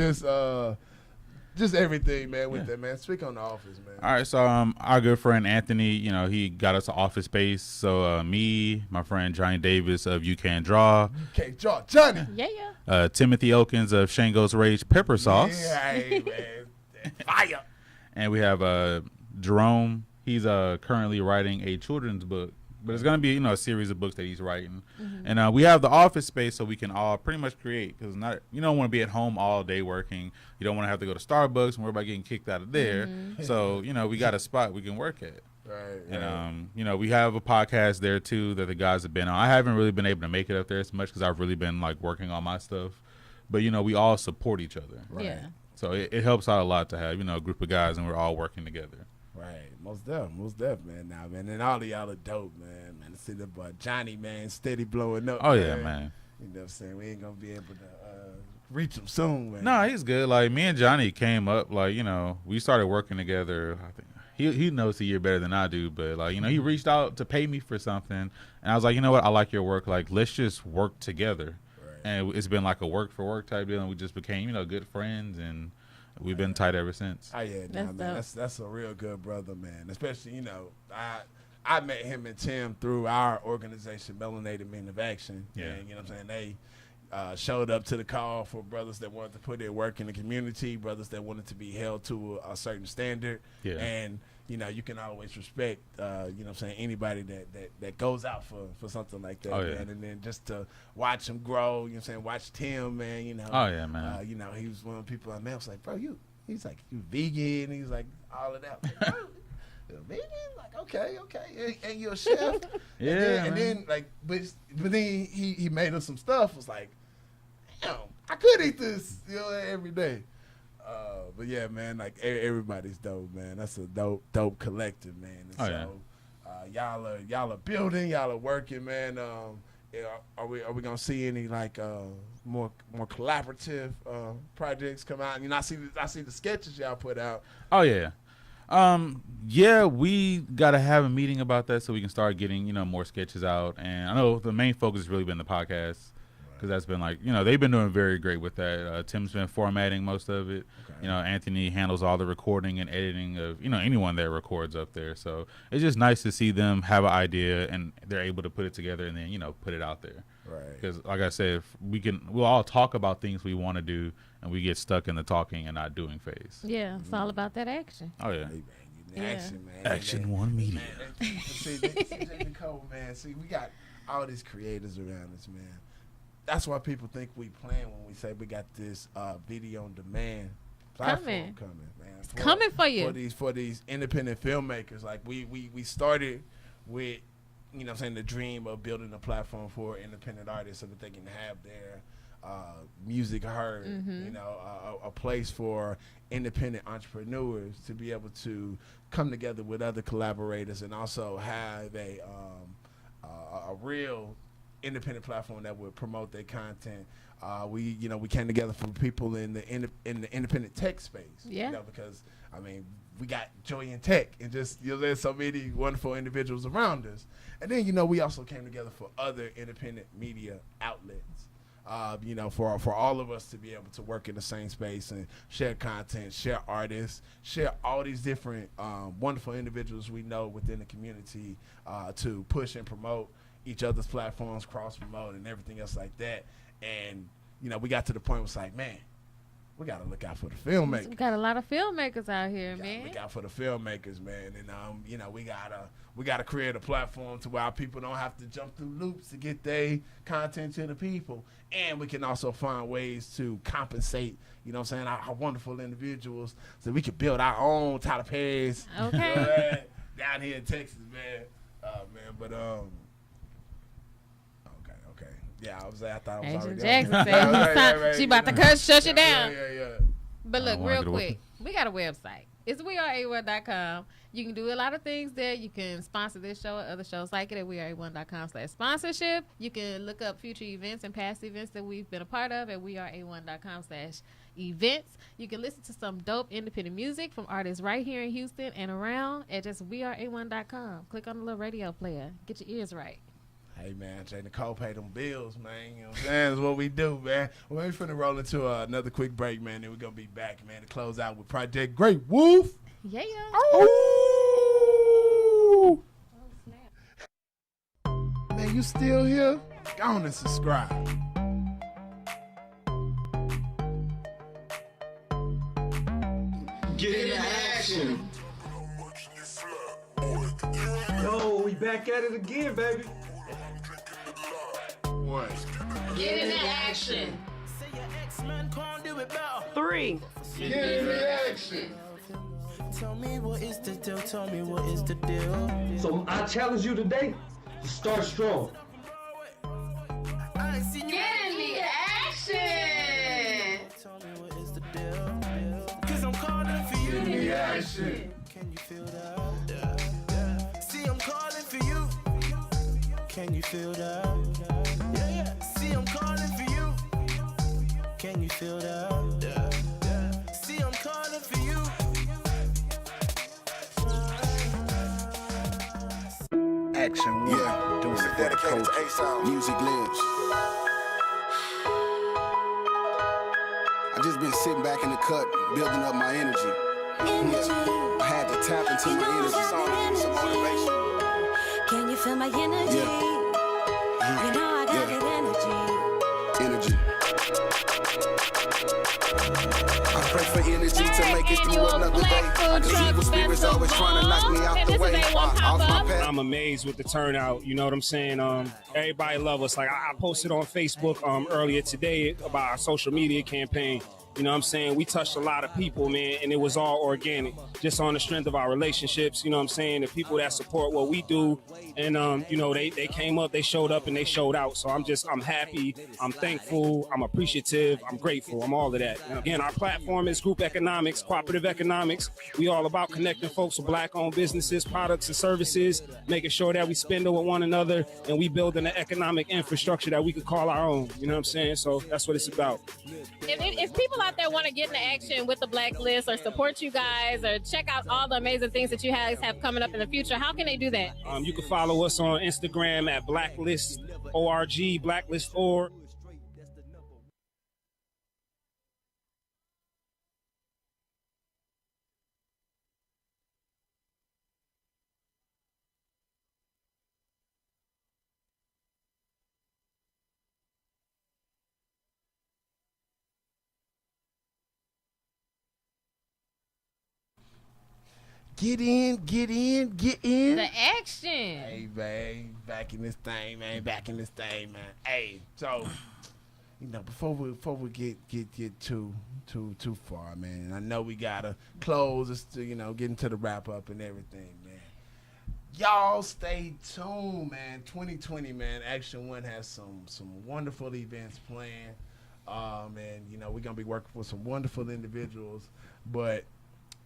just everything, man, with that, man. Speak on The Office, man. All right, so our good friend Anthony, you know, he got us an Office Space. So me, my friend Johnny Davis of You Can Draw. You Can't Draw, Johnny. Yeah. Timothy Elkins of Shango's Rage Pepper Sauce. Yeah, hey, man. Fire. And we have Jerome. He's currently writing a children's book. But it's going to be, you know, a series of books that he's writing. And we have the office space so we can all pretty much create. Because you don't want to be at home all day working. You don't want to have to go to Starbucks and worry about getting kicked out of there. So, you know, we got a spot we can work at. Right. And, you know, we have a podcast there, too, that the guys have been on. I haven't really been able to make it up there as much because I've really been, like, working on my stuff. But, you know, we all support each other. Right. Yeah. So it helps out a lot to have, you know, a group of guys and we're all working together. Right, most def, man. Now, man, and all of y'all are dope, man. Man, see the boy Johnny, man, steady blowing up. Oh, man. yeah, man. You know what I'm saying? We ain't gonna be able to reach him soon, man. No, he's good. Like me and Johnny came up, like, you know, we started working together. I think he knows the year better than I do, but like, you know, he reached out to pay me for something, and I was like, you know what, I like your work. Like, let's just work together. Right. And it's been like a work for work type deal, and we just became, you know, good friends and. We've been tight ever since. Oh yeah, man. That's a real good brother, man. Especially, you know, I met him and Tim through our organization, Melanated Men of Action. Yeah. And, you know what I'm saying? They showed up to the call for brothers that wanted to put their work in the community, brothers that wanted to be held to a certain standard. Yeah. And, you know, you can always respect, you know what I'm saying, anybody that goes out for something like that, Oh, yeah. man. And then just to watch him grow, you know what I'm saying, watch Tim, man, you know. Oh, yeah, man. You know, he was one of the people I met. I was like, bro, he's like, you vegan. He's like, all of that. Like, bro, you're vegan? Like, okay. And you're a chef? Yeah, and then like, but then he made us some stuff. Was like, damn, I could eat this, you know, every day. But yeah, man, like everybody's dope, man. That's a dope collective, man. And y'all are building, y'all are working, man. Are we gonna see any like more collaborative projects come out? You know, I see the sketches y'all put out. Oh yeah. Yeah, we gotta have a meeting about that so we can start getting, you know, more sketches out. And I know the main focus has really been the podcast, because that's been like, you know, they've been doing very great with that. Tim's been formatting most of it. Okay. You know, Anthony handles all the recording and editing of, you know, anyone that records up there. So it's just nice to see them have an idea and they're able to put it together and then, you know, put it out there. Right. Because like I said, we'll all talk about things we want to do, and we get stuck in the talking and not doing phase. Yeah, it's all about that action. Oh yeah. Action, man. Action One Media. See, Nicole, man. See, we got all these creators around us, man. That's why people think we playing when we say we got this video on demand platform coming, man. It's coming for you. For these independent filmmakers. Like we started with, you know what I'm saying, the dream of building a platform for independent artists so that they can have their music heard, you know, a place for independent entrepreneurs to be able to come together with other collaborators and also have a real independent platform that would promote their content. We came together for people in the independent tech space. Yeah. You know, because I mean, we got Joy in Tech, and just, you know, there's so many wonderful individuals around us. And then, you know, we also came together for other independent media outlets. You know, for all of us to be able to work in the same space and share content, share artists, share all these different wonderful individuals we know within the community to push and promote each other's platforms, cross-promote, and everything else like that. And, you know, we got to the point where it's like, man, we got to look out for the filmmakers. We got a lot of filmmakers out here, man. Look out for the filmmakers, man. And, you know, we gotta create a platform to where our people don't have to jump through loops to get their content to the people. And we can also find ways to compensate, you know what I'm saying, our wonderful individuals so we can build our own Tyler Perry's. Okay. You know, man, down here in Texas, man. Yeah, I thought I was Agent already Jackson on. said she about to shut you down. Yeah. But look, real quick, we got a website. It's weareA1.com. You can do a lot of things there. You can sponsor this show or other shows like it at weareA1.com/sponsorship. You can look up future events and past events that we've been a part of at weareA1.com/events. You can listen to some dope independent music from artists right here in Houston and around at just weareA1.com. Click on the little radio player. Get your ears right. Hey, man, Jay Nicole pay them bills, man. You know what I'm saying? That's what we do, man. We're finna roll into another quick break, man. Then we're going to be back, man, to close out with Project Great Wolf. Yeah. Oh, snap. Man, you still here? Go on and subscribe. Get into action. Yo, we back at it again, baby. What? Get into action. 3. Get into action. Tell me what is the deal. Tell me what is the deal. So I challenge you today to start strong. Get into action. Tell me what is the deal. Cause I'm calling for you. Get into action. Can you feel that? See, I'm calling for you. Can you feel that? Yeah. See, I'm calling for you. Can you feel that? See, I'm calling for you. Action One. Yeah. Doing it for the coach. Music lives. I just been sitting back in the cut, building up my energy. I had to tap into my energy. Some motivation. Can you feel my energy? You know I got good energy. I pray for energy to make it through another day. Cause evil spirits always trying to knock me out the way. Off my path. I'm amazed with the turnout. You know what I'm saying? Everybody love us. Like I posted on Facebook earlier today about our social media campaign. You know what I'm saying? We touched a lot of people, man, and it was all organic, just on the strength of our relationships. You know what I'm saying? The people that support what we do. And, you know, they came up, they showed up, and they showed out. So I'm happy, I'm thankful, I'm appreciative, I'm grateful, I'm all of that. And again, our platform is Group Economics, Cooperative Economics. We all about connecting folks with Black-owned businesses, products, and services, making sure that we spend with one another, and we building an economic infrastructure that we could call our own. You know what I'm saying? So that's what it's about. If people out there want to get into action with the Blacklist or support you guys or check out all the amazing things that you guys have coming up in the future, how can they do that? You can follow us on Instagram at Blacklist.org, Blacklist.org. Get in. The action. Hey, man, back in this thing, man. Hey, so, you know, before we get too far, man. I know we gotta close. It's to, you know, getting to the wrap up and everything, man. Y'all stay tuned, man. 2020, man. Action One has some wonderful events planned. And you know, we're gonna be working with some wonderful individuals, but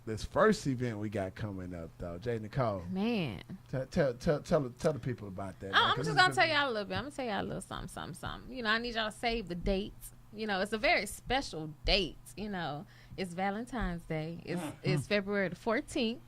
this first event we got coming up, though, Jay Nicole. Man. Tell the people about that. I'm just going to tell y'all a little bit. I'm going to tell y'all a little something. You know, I need y'all to save the dates. You know, it's a very special date. You know, it's Valentine's Day. It's February the 14th.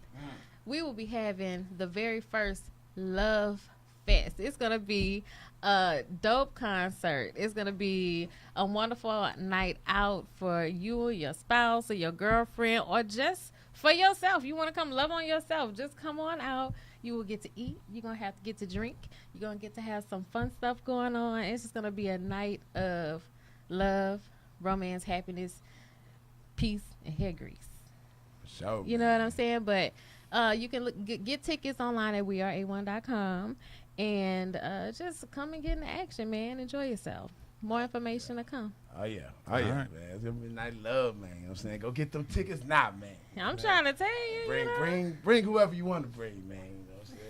We will be having the very first Love Fest. It's going to be a dope concert. It's going to be a wonderful night out for you or your spouse or your girlfriend or just for yourself. You want to come love on yourself, just come on out. You will get to eat. You're going to have to get to drink. You're going to get to have some fun stuff going on. It's just going to be a night of love, romance, happiness, peace, and hair grease. So, you know what I'm saying? But you can get tickets online at weareA1.com and just come and get in the action, man. Enjoy yourself. More information to come. Oh, yeah, man. It's going to be a night of love, man. You know what I'm saying? Go get them tickets now, man. I'm trying to tell you. Bring whoever you want to bring, man. You know what I'm saying?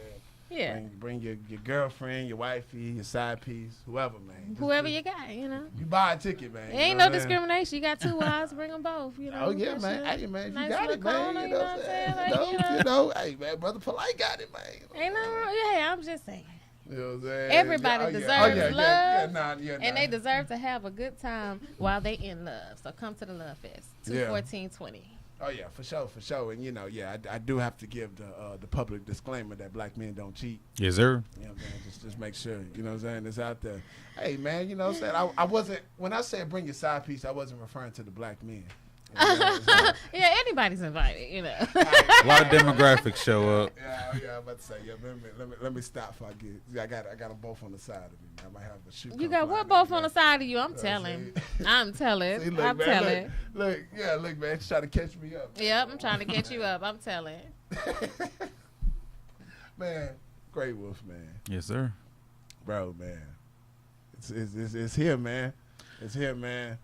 Yeah. Bring your girlfriend, your wifey, your side piece, whoever, man. Whoever you got, you know. You buy a ticket, man. Ain't no discrimination. You got two wives, bring them both. You know. Oh, yeah, man. Hey, man, if nice you got it, man. Corner, You know what I'm saying? You know, hey, man, Brother Polite got it, man. Ain't no wrong. Yeah, I'm just saying. You know what I'm saying? Everybody deserves love, and they deserve to have a good time while they in love. So come to the Love Fest, 2/14/20. Oh yeah, for sure. And you know, I do have to give the public disclaimer that black men don't cheat. Yes, sir. You know what I'm saying? Just make sure, you know what I'm saying, it's out there. Hey man, you know what I'm saying? I wasn't, when I said bring your side piece, I wasn't referring to the black men. Yeah, anybody's invited, you know. A lot of demographics show up. Yeah, I'm about to say, let me stop before I get. I got them both on the side of me. I might have a shoe. You got what both on the side of you? I'm telling. I'm telling. See, look, man, look, man, she's trying to catch me up. Yep, I'm trying to catch you up. I'm telling. Man, Grey Wolf, man. Yes, sir. Bro, man, it's here, man. It's here, man.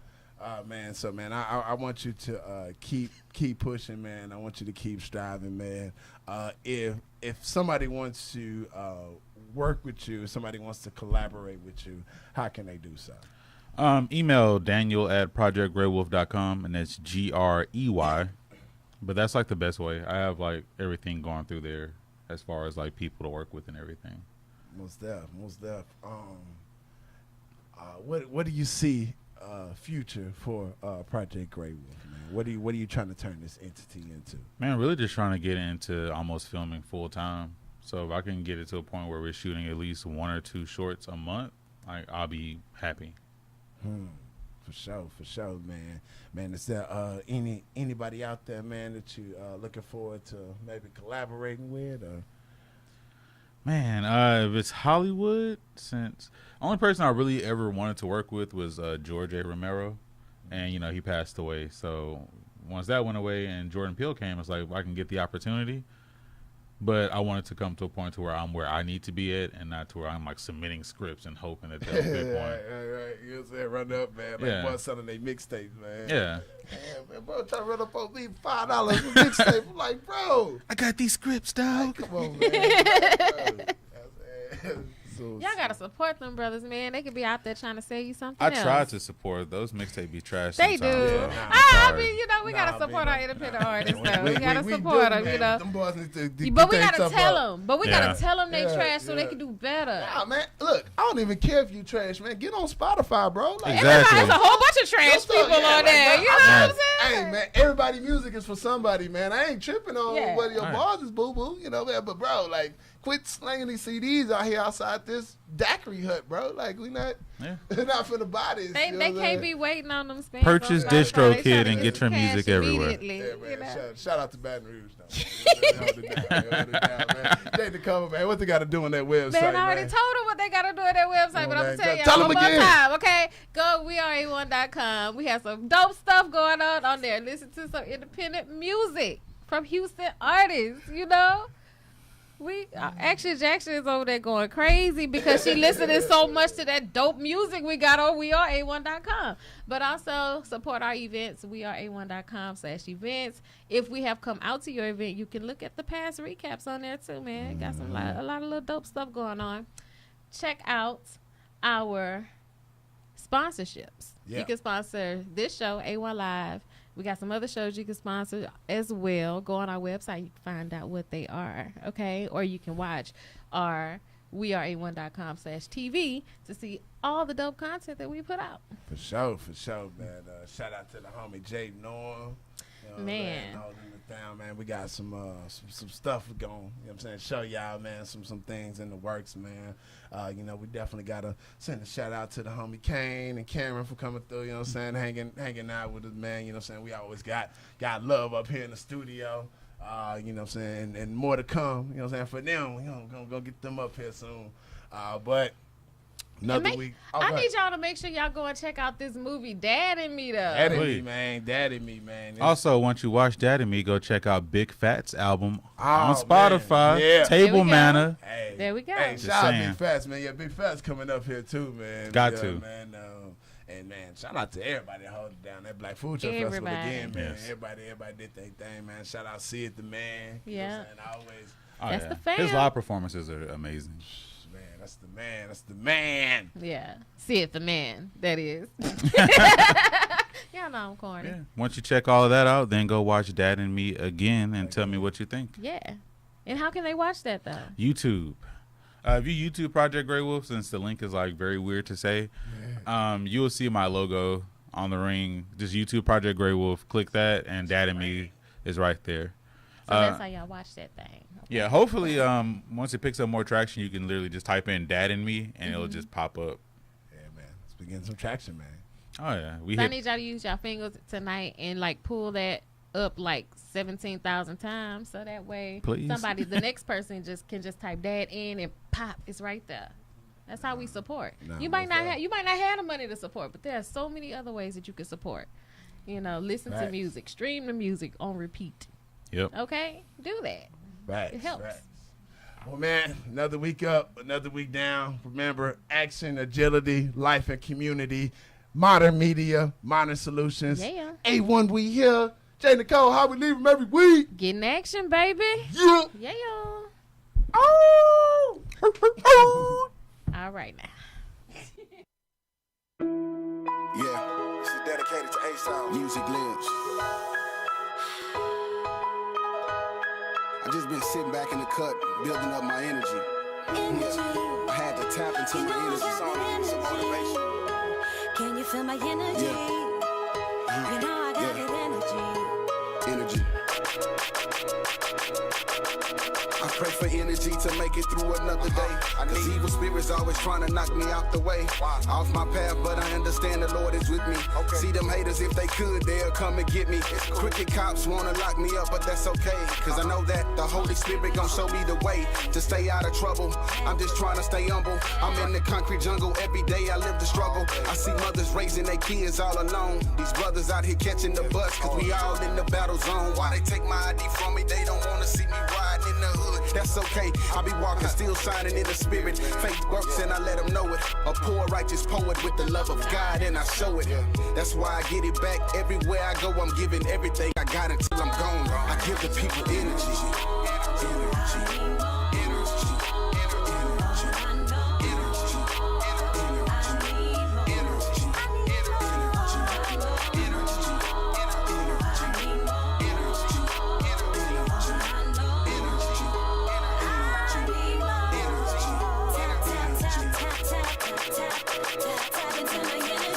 Man, so man, I want you to keep pushing, man. I want you to keep striving, man. If somebody wants to work with you, if somebody wants to collaborate with you, how can they do so? Email Daniel@projectgraywolf.com, and that's GREY. But that's like the best way. I have like everything going through there as far as like people to work with and everything. Most def. What do you see? Future for Project Grey Wolf, man. What are you trying to turn this entity into? Man, really just trying to get into almost filming full time. So if I can get it to a point where we're shooting at least 1 or 2 shorts a month, I'll be happy. For sure, man. Man, is there anybody out there, man, that you looking forward to maybe collaborating with? Or? Man, if it's Hollywood, since only person I really ever wanted to work with was George A. Romero, and you know he passed away. So once that went away and Jordan Peele came, it's like if I can get the opportunity. But I wanted to come to a point to where I'm where I need to be at, and not to where I'm like submitting scripts and hoping that they'll pick one. Right. You know what I'm saying? Run up, man. Like boy selling their mixtapes, man. Yeah. Man, bro, trying to run up on me $5 for mixtape. I'm like, bro, I got these scripts, dog. Come on, man. Y'all gotta support them brothers, man. They could be out there trying to sell you something I else. tried to support those mixtapes. Be trash. They sometimes, do. so I mean, you know, we gotta support our independent artists, though. We gotta support them, you know. Them boys need to But we get gotta their tell stuff up. them. But we gotta tell them they trash so they can do better. Nah, man. Look, I don't even care if you trash, man. Get on Spotify, bro. Like, Exactly. There's a whole bunch of trash people on there. You know what I'm saying? Hey, man, everybody music is for somebody, man. I ain't tripping on whether your Right. bars is boo-boo, you know, man. But, bro, like, quit slanging these CDs out here outside this daiquiri hut, bro. Like, we not for the bodies. They you know they what I'm can't saying? be waiting on them spins. Purchase on Spotify. DistroKid They trying to and get get some your cash music everywhere. immediately, Yeah, man. you know? Shout out to Baton Rouge, though. Hold it down, man. Jay the cover, man. What they got to do on that website, Man, I already man? told them what they got to do at their website, Come but on, I'm going to man. tell you Tell one them more again. time, okay? Go weareA1.com. We have some dope stuff going on there. Listen to some independent music from Houston artists, you know? Action Jackson is over there going crazy because she listening so much to that dope music we got on weareA1.com. But also support our events, weareA1.com/events. If we have come out to your event, you can look at the past recaps on there too, man. Got a lot of little dope stuff going on. Check out our sponsorships. Yeah. You can sponsor this show, A1 Live. We got some other shows you can sponsor as well. Go on our website. You can find out what they are, okay? Or you can watch our weareA1.com/TV to see all the dope content that we put out. For sure, man. Shout out to the homie Jay Norm. Man. Holding it down, man. We got some stuff going. You know what I'm saying? Show y'all, man, some things in the works, man. You know, we definitely gotta send a shout out to the homie Kane and Cameron for coming through, you know what I'm saying, hanging out with us, man. You know what I'm saying? We always got love up here in the studio. You know what I'm saying? And more to come, you know what I'm saying, for them. You know, gonna get them up here soon. But another week. I need y'all to make sure y'all go and check out this movie, Dad and Me, though. Dad and Me, man. Also, once you watch Dad and Me, go check out Big Fat's album Oh, on Spotify. man. Yeah. Table Manor. Hey, there we go. Hey, Just shout out saying. Big Fats, man. Yeah, Big Fats coming up here too, man. Got yeah, to. man. And man, shout out to everybody that hold it down. That Black Food Truck Festival again, man. Yes. Everybody did their thing, man. Shout out Sid the man. You know Yeah. what I'm saying? Always. Oh, That's yeah. the fam. His live performances are amazing. Man, that's the man. That's the man. Yeah. See it, the man. That is. Y'all know I'm corny. Yeah. Once you check all of that out, then go watch Dad and Me again and tell me what you think. Yeah. And how can they watch that, though? YouTube. If you YouTube Project Grey Wolf, since the link is like very weird to say, you will see my logo on the ring. Just YouTube Project Grey Wolf. Click that, and Dad and Me is right there. So that's how y'all watch that thing. Yeah, hopefully, once it picks up more traction, you can literally just type in Dad and Me, and it'll just pop up. Yeah, man. Let's begin some traction, man. Oh yeah, So I need y'all to use y'all fingers tonight and like pull that up like 17,000 times, so that way Please. the next person can just type Dad in and pop, it's right there. That's how we support. Nah, you might not have the money to support, but there are so many other ways that you can support. You know, listen to Facts. music, stream the music on repeat. Yep. Okay, do that. Right. It helps. Well, man, another week up, another week down. Remember, action, agility, life and community, modern media, modern solutions. Yeah. A1, we here. Jay Nicole, how we leave them every week. Get in action, baby. Yeah. Yeah. Oh. All right now. Yeah, this is dedicated to A-Sound. Music lives. I just been sitting back in the cut, building up my energy. Yeah. I had to tap into my energy. Some motivation. Can you feel my energy? You know I got that energy. Energy. I Pray for energy to make it through another day. Cause evil spirits always trying to knock me out the way. Off my path, but I understand the Lord is with me. See them haters, if they could, they'll come and get me. Crooked cops wanna lock me up, but that's okay. Cause I know that the Holy Spirit gon' show me the way to stay out of trouble. I'm just trying to stay humble. I'm in the concrete jungle, every day I live the struggle. I see mothers raising their kids all alone. These brothers out here catching the bus, cause we all in the battle zone. Why they take my ID from me? They don't wanna see me riding in the hood. That's okay, I be walking still shining in the spirit. Faith works and I let them know it. A poor righteous poet with the love of God and I show it. That's why I get it back everywhere I go. I'm giving everything I got until I'm gone. I give the people energy.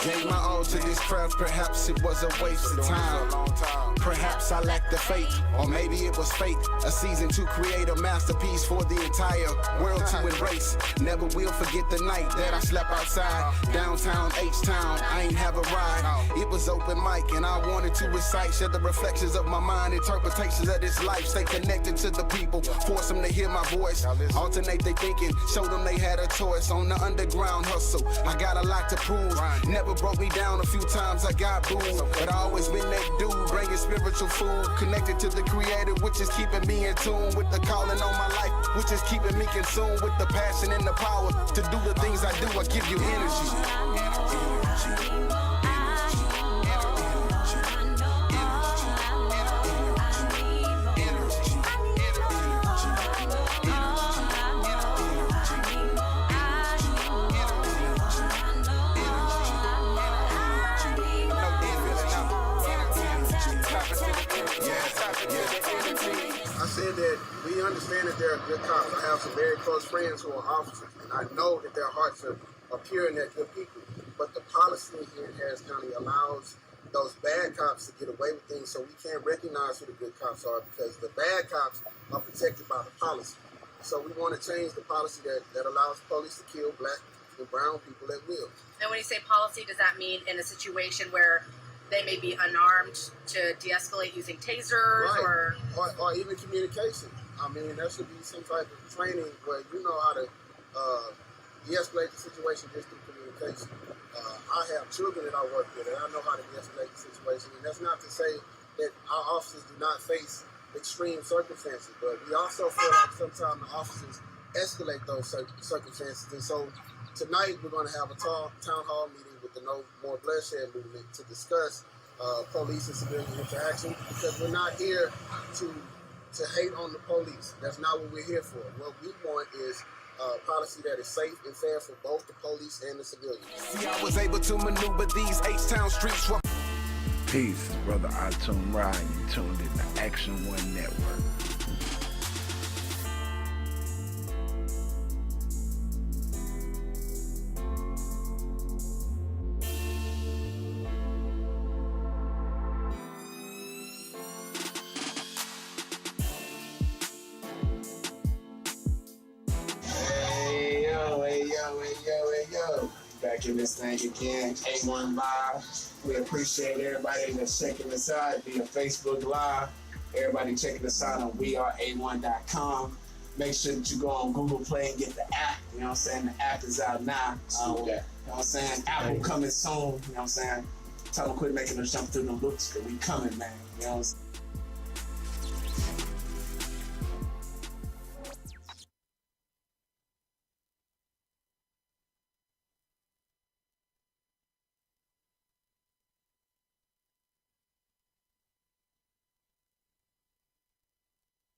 Gave my all to this craft, perhaps it was a waste of time. Perhaps I lacked the faith, or maybe it was fate. A season to create a masterpiece for the entire world to embrace. Never will forget the night that I slept outside downtown H-Town. I ain't have a ride. It was open mic and I wanted to recite. Share the reflections of my mind, interpretations of this life. Stay connected to the people, force them to hear my voice. Alternate they thinking, show them they had a choice. On the underground hustle, I got a lot to prove. Never broke me down, a few times I got booed. But I always been that dude, bringing spiritual food. Connected to the creator, which is keeping me in tune with the calling on my life, which is keeping me consumed with the passion and the power to do the things I do. I give you energy. I said that we understand that there are good cops. I have some very close friends who are officers, and I know that their hearts are pure and they're good people. But the policy here in Harris County allows those bad cops to get away with things, so we can't recognize who the good cops are because the bad cops are protected by the policy. So we want to change the policy that allows police to kill black and brown people at will. And when you say policy, does that mean in a situation where they may be unarmed to de-escalate using tasers, right. or even communication? I mean, there should be some type of training where you know how to de-escalate the situation just through communication. I have children that I work with, and I know how to de-escalate the situation. And that's not to say that our officers do not face extreme circumstances, but we also feel like sometimes the officers escalate those circumstances. And so tonight we're going to have a town hall meeting with the No More Bloodshed movement to discuss police and civilian interaction, because we're not here to hate on the police. That's not what we're here for. What we want is policy that is safe and fair for both the police and the civilians. See, I was able to maneuver these H-Town streets. Peace, brother Atum Ra. You tuned in to Action One Network. Back in this thing again, A1 Live. We appreciate everybody that's checking us out via Facebook Live. Everybody checking us out on weareA1.com. Make sure that you go on Google Play and get the app. You know what I'm saying? The app is out now. You know what I'm saying? Apple coming soon. You know what I'm saying? Tell them quit making us jump through the loops, because we coming, man. You know what I'm saying?